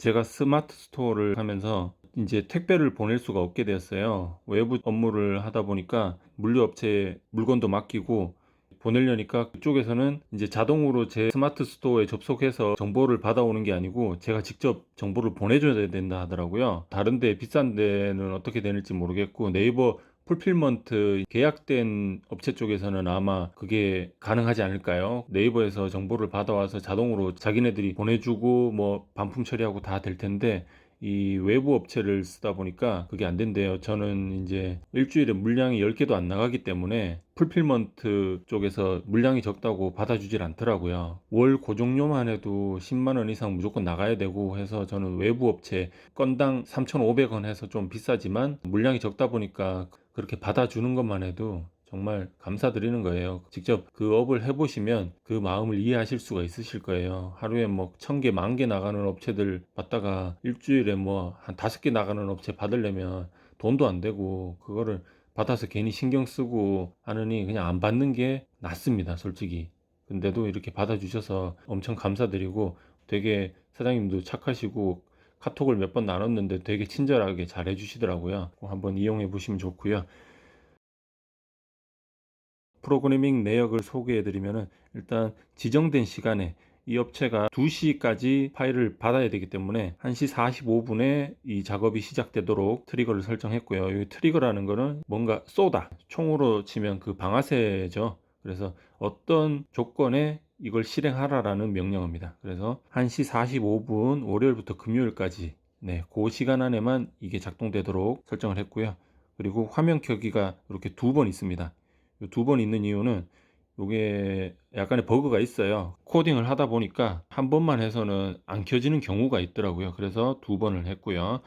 제가 스마트 스토어를 하면서 이제 택배를 보낼 수가 없게 되었어요. 외부 업무를 하다 보니까 물류업체에 물건도 맡기고 보내려니까 그쪽에서는 이제 자동으로 제 스마트 스토어에 접속해서 정보를 받아오는 게 아니고 제가 직접 정보를 보내줘야 된다 하더라고요. 다른 데 비싼 데는 어떻게 되는지 모르겠고, 네이버 풀필먼트 계약된 업체 쪽에서는 아마 그게 가능하지 않을까요? 네이버에서 정보를 받아와서 자동으로 자기네들이 보내주고 뭐 반품 처리하고 다 될 텐데, 이 외부 업체를 쓰다 보니까 그게 안 된대요. 저는 이제 일주일에 물량이 10개도 안 나가기 때문에 풀필먼트 쪽에서 물량이 적다고 받아주질 않더라고요. 월 고정료만 해도 10만 원 이상 무조건 나가야 되고 해서, 저는 외부 업체 건당 3,500원 해서 좀 비싸지만 물량이 적다 보니까 그렇게 받아주는 것만 해도 정말 감사드리는 거예요. 직접 그 업을 해보시면 그 마음을 이해하실 수가 있으실 거예요. 하루에 뭐 1,000개, 10,000개 나가는 업체들 받다가 일주일에 뭐 한 5개 나가는 업체 받으려면 돈도 안 되고, 그거를 받아서 괜히 신경 쓰고 하느니 그냥 안 받는 게 낫습니다, 솔직히. 근데도 이렇게 받아주셔서 엄청 감사드리고, 되게 사장님도 착하시고 카톡을 몇 번 나눴는데 되게 친절하게 잘 해주시더라고요. 꼭 한번 이용해 보시면 좋고요. 프로그래밍 내역을 소개해 드리면은, 일단 지정된 시간에 이 업체가 2시까지 파일을 받아야 되기 때문에 1시 45분에 이 작업이 시작되도록 트리거를 설정했고요. 이 트리거라는 거는 뭔가 쏘다, 총으로 치면 그 방아쇠죠. 그래서 어떤 조건에 이걸 실행하라라는 명령어입니다. 그래서 1시 45분 월요일부터 금요일까지, 그 시간 안에만 이게 작동되도록 설정을 했고요. 그리고 화면 켜기가 이렇게 2번 있습니다. 2번 있는 이유는 이게 약간의 버그가 있어요. 코딩을 하다 보니까 한 번만 해서는 안 켜지는 경우가 있더라고요. 그래서 2번을 했고요.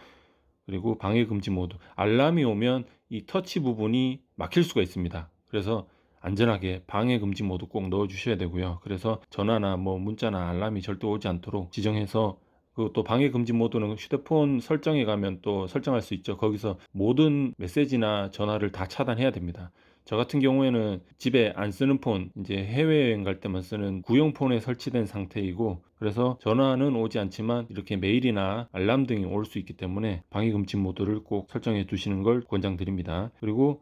그리고 방해 금지 모드, 알람이 오면 이 터치 부분이 막힐 수가 있습니다. 그래서 안전하게 방해 금지 모드 꼭 넣어 주셔야 되고요. 그래서 전화나 뭐 문자나 알람이 절대 오지 않도록 지정해서, 그 또 방해 금지 모드는 휴대폰 설정에 가면 또 설정할 수 있죠. 거기서 모든 메시지나 전화를 다 차단해야 됩니다. 저 같은 경우에는 집에 안 쓰는 폰, 이제 해외여행 갈 때만 쓰는 구형 폰에 설치된 상태이고, 그래서 전화는 오지 않지만 이렇게 메일이나 알람 등이 올 수 있기 때문에 방해 금지 모드를 꼭 설정해 두시는 걸 권장드립니다. 그리고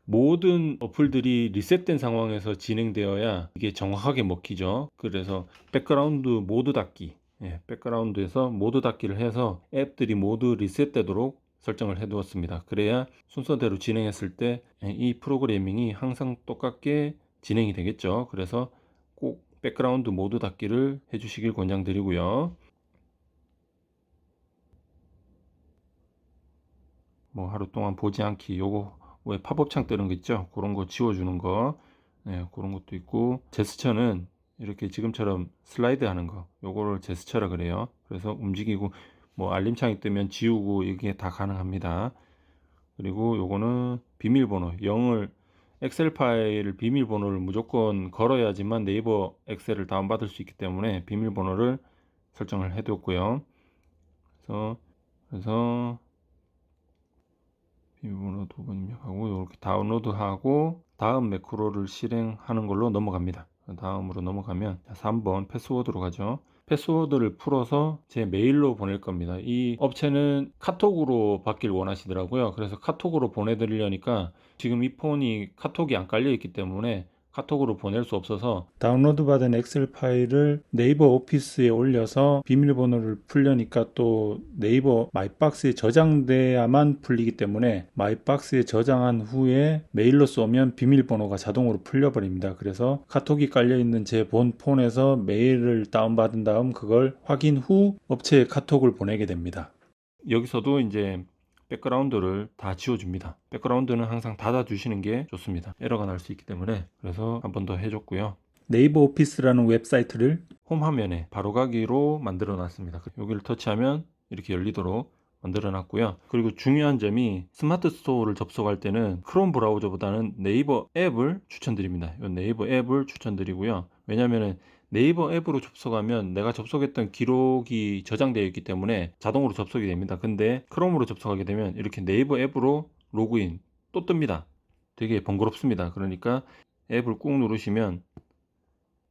모든 어플들이 리셋된 상황에서 진행되어야 이게 정확하게 먹히죠. 그래서 백그라운드 모드 닫기, 백그라운드에서 모드 닫기를 해서 앱들이 모두 리셋되도록 설정을 해 두었습니다. 그래야 순서대로 진행했을 때 이 프로그래밍이 항상 똑같게 진행이 되겠죠. 그래서 꼭 백그라운드 모드 닫기를 해 주시길 권장드리고요. 뭐 하루 동안 보지 않기, 요거 왜 팝업창 뜨는 거 있죠? 그런 거 지워주는 거, 그런 것도 있고, 제스처는 이렇게 지금처럼 슬라이드 하는 거, 요거를 제스처라 그래요. 그래서 움직이고 뭐 알림창이 뜨면 지우고 이게 다 가능합니다. 그리고 요거는 비밀번호 0을, 엑셀 파일을 비밀번호를 무조건 걸어야지만 네이버 엑셀을 다운받을 수 있기 때문에 비밀번호를 설정을 해두었고요. 그래서 비밀번호 2번 입력하고 이렇게 다운로드하고 다음 매크로를 실행하는 걸로 넘어갑니다. 다음으로 넘어가면 3번 패스워드로 가죠. 패스워드를 풀어서 제 메일로 보낼 겁니다. 이 업체는 카톡으로 받길 원하시더라고요. 그래서 카톡으로 보내드리려니까 지금 이 폰이 카톡이 안 깔려 있기 때문에 카톡으로 보낼 수 없어서 다운로드 받은 엑셀 파일을 네이버 오피스에 올려서 비밀번호를 풀려니까 또 네이버 마이박스에 저장돼야만 풀리기 때문에 마이박스에 저장한 후에 메일로 쏘면 비밀번호가 자동으로 풀려버립니다. 그래서 카톡이 깔려있는 제 본 폰에서 메일을 다운받은 다음 그걸 확인 후 업체에 카톡을 보내게 됩니다. 여기서도 이제 백그라운드를 다 지워줍니다. 백그라운드는 항상 닫아 두시는 게 좋습니다. 에러가 날 수 있기 때문에. 그래서 한 번 더 해줬고요. 네이버 오피스라는 웹사이트를 홈 화면에 바로가기로 만들어 놨습니다. 여기를 터치하면 이렇게 열리도록 만들어 놨고요. 그리고 중요한 점이, 스마트 스토어를 접속할 때는 크롬 브라우저보다는 네이버 앱을 추천드립니다. 이 네이버 앱을 추천드리고요. 왜냐면은 네이버 앱으로 접속하면 내가 접속했던 기록이 저장되어 있기 때문에 자동으로 접속이 됩니다. 근데 크롬으로 접속하게 되면 이렇게 네이버 앱으로 로그인 또 뜹니다. 되게 번거롭습니다. 그러니까 앱을 꾹 누르시면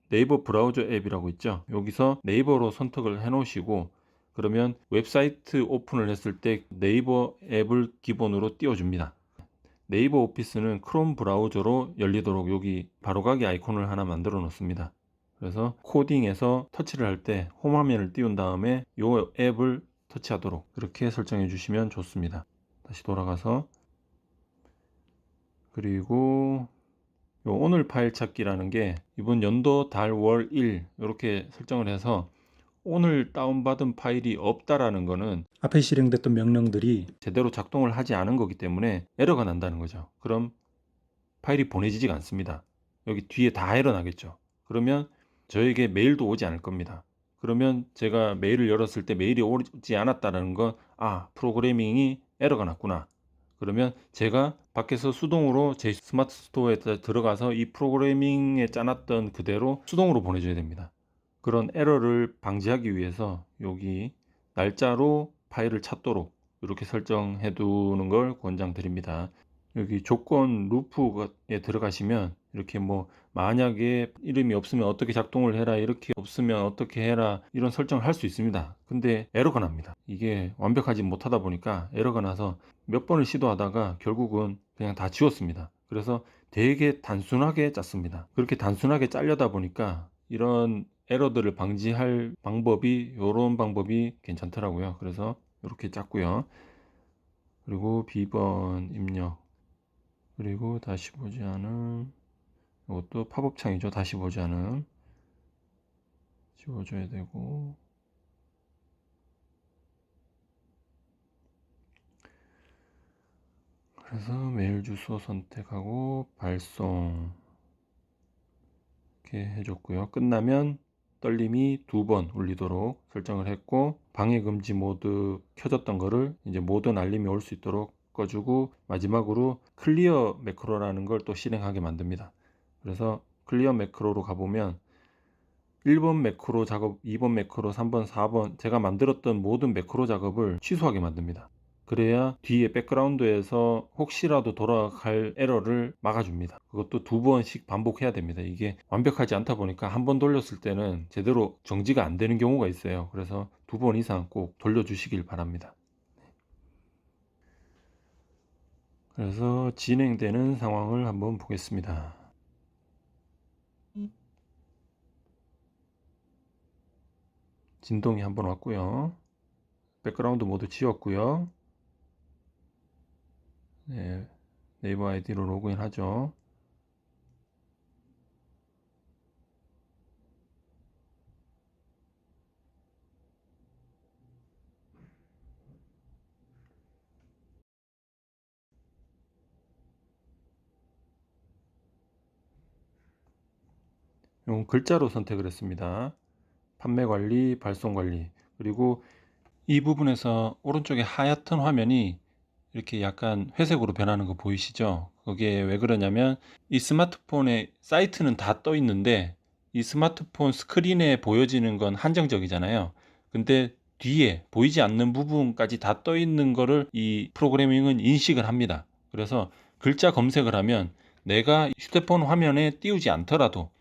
네이버 브라우저 앱이라고 있죠. 여기서 네이버로 선택을 해 놓으시고 그러면 웹사이트 오픈을 했을 때 네이버 앱을 기본으로 띄워줍니다. 네이버 오피스는 크롬 브라우저로 열리도록 여기 바로가기 아이콘을 하나 만들어 놓습니다. 그래서 코딩에서 터치를 할 때 홈화면을 띄운 다음에 이 앱을 터치하도록 그렇게 설정해 주시면 좋습니다. 다시 돌아가서, 그리고 요 오늘 파일 찾기라는 게 이번 연도 달 월 일 이렇게 설정을 해서 오늘 다운받은 파일이 없다라는 거는 앞에 실행됐던 명령들이 제대로 작동을 하지 않은 거기 때문에 에러가 난다는 거죠. 그럼 파일이 보내지지가 않습니다. 여기 뒤에 다 에러 나겠죠. 그러면 저에게 메일도 오지 않을 겁니다. 그러면 제가 메일을 열었을 때 메일이 오지 않았다는 건, 아, 프로그래밍이 에러가 났구나. 그러면 제가 밖에서 수동으로 제 스마트 스토어에 들어가서 이 프로그래밍에 짜놨던 그대로 수동으로 보내줘야 됩니다. 그런 에러를 방지하기 위해서 여기 날짜로 파일을 찾도록 이렇게 설정해 두는 걸 권장드립니다. 여기 조건 루프에 들어가시면 이렇게 뭐 만약에 이름이 없으면 어떻게 작동을 해라, 이렇게 없으면 어떻게 해라, 이런 설정을 할 수 있습니다. 근데 에러가 납니다. 이게 완벽하지 못하다 보니까 에러가 나서 몇 번을 시도하다가 결국은 그냥 다 지웠습니다. 그래서 되게 단순하게 짰습니다. 그렇게 단순하게 짜려다 보니까 이런 에러들을 방지할 방법이, 이런 방법이 괜찮더라고요. 그래서 이렇게 짰고요. 그리고 비번 입력, 그리고 다시 보지 않음, 이것도 팝업 창이죠. 다시 보지 않음 지워줘야 되고, 그래서 메일 주소 선택하고 발송 이렇게 해줬고요. 끝나면 떨림이 2번 울리도록 설정을 했고, 방해 금지 모드 켜졌던 거를 이제 모든 알림이 올 수 있도록 꺼주고, 마지막으로 클리어 매크로라는 걸 또 실행하게 만듭니다. 그래서 클리어 매크로로 가보면 1번 매크로 작업, 2번 매크로, 3번, 4번 제가 만들었던 모든 매크로 작업을 취소하게 만듭니다. 그래야 뒤에 백그라운드에서 혹시라도 돌아갈 에러를 막아줍니다. 그것도 2번씩 반복해야 됩니다. 이게 완벽하지 않다 보니까 한 번 돌렸을 때는 제대로 정지가 안 되는 경우가 있어요. 그래서 2번 이상 꼭 돌려주시길 바랍니다. 그래서 진행되는 상황을 한번 보겠습니다. 진동이 한번 왔고요. 백그라운드 모두 지웠고요. 네, 네이버 아이디로 로그인 하죠. 이건 글자로 선택을 했습니다. 판매 관리, 발송 관리. 그리고 이 부분에서 오른쪽에 하얗던 화면이 이렇게 약간 회색으로 변하는 거 보이시죠? 그게 왜 그러냐면 이 스마트폰의 사이트는 다 떠 있는데 이 스마트폰 스크린에 보여지는 건 한정적이잖아요. 근데 뒤에 보이지 않는 부분까지 다 떠 있는 거를 이 프로그래밍은 인식을 합니다. 그래서 글자 검색을 하면 내가 휴대폰 화면에 띄우지 않더라도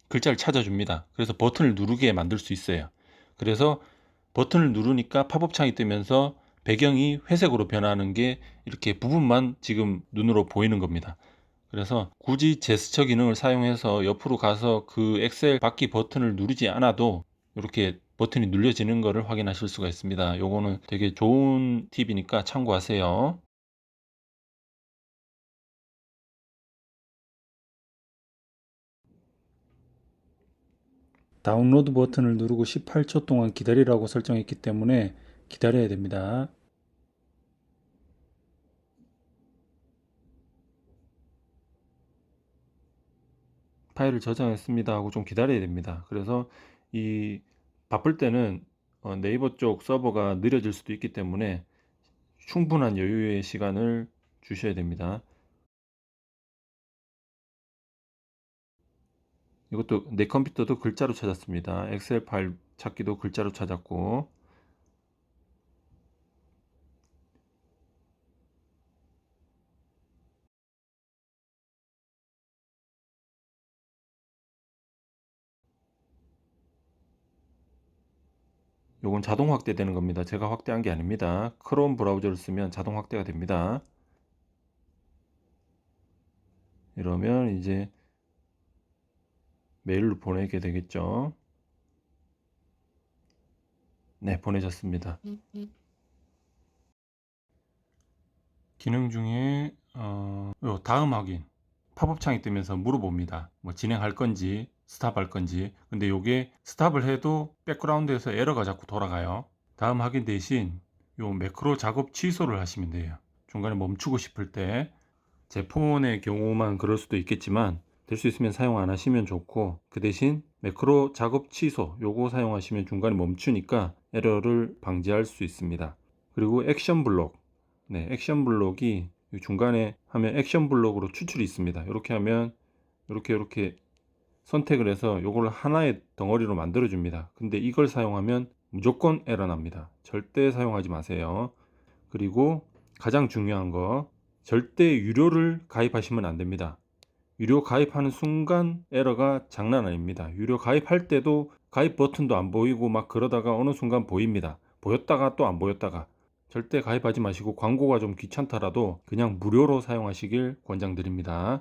글자를 찾아줍니다. 그래서 버튼을 누르게 만들 수 있어요. 그래서 버튼을 누르니까 팝업 창이 뜨면서 배경이 회색으로 변하는 게 이렇게 부분만 지금 눈으로 보이는 겁니다. 그래서 굳이 제스처 기능을 사용해서 옆으로 가서 그 엑셀 받기 버튼을 누르지 않아도 이렇게 버튼이 눌려지는 것을 확인하실 수가 있습니다. 요거는 되게 좋은 팁이니까 참고하세요. 다운로드 버튼을 누르고 18초 동안 기다리라고 설정했기 때문에 기다려야 됩니다. 파일을 저장했습니다 하고 좀 기다려야 됩니다. 그래서 이 바쁠 때는 네이버 쪽 서버가 느려질 수도 있기 때문에 충분한 여유의 시간을 주셔야 됩니다. 이것도 내 컴퓨터도 글자로 찾았습니다. 엑셀 파일 찾기도 글자로 찾았고, 요건 자동 확대되는 겁니다. 제가 확대한 게 아닙니다. 크롬 브라우저를 쓰면 자동 확대가 됩니다. 이러면 이제 메일로 보내게 되겠죠. 네, 보내졌습니다. 기능 중에 요 다음 확인 팝업 창이 뜨면서 물어봅니다. 뭐 진행할 건지 스탑할 건지. 근데 요게 스탑을 해도 백그라운드에서 에러가 자꾸 돌아가요. 다음 확인 대신 요 매크로 작업 취소를 하시면 돼요. 중간에 멈추고 싶을 때. 제 폰의 경우만 그럴 수도 있겠지만 될 수 있으면 사용 안 하시면 좋고, 그 대신 매크로 작업 취소 요거 사용하시면 중간에 멈추니까 에러를 방지할 수 있습니다. 그리고 액션 블록, 네, 액션 블록이 중간에 하면 액션 블록으로 추출이 있습니다. 이렇게 하면 이렇게 선택을 해서 요걸 하나의 덩어리로 만들어 줍니다. 근데 이걸 사용하면 무조건 에러 납니다. 절대 사용하지 마세요. 그리고 가장 중요한 거, 절대 유료를 가입하시면 안 됩니다. 유료 가입하는 순간 에러가 장난 아닙니다. 유료 가입할 때도 가입 버튼도 안 보이고 막 그러다가 어느 순간 보입니다. 보였다가 또 안 보였다가. 절대 가입하지 마시고, 광고가 좀 귀찮더라도 그냥 무료로 사용하시길 권장드립니다.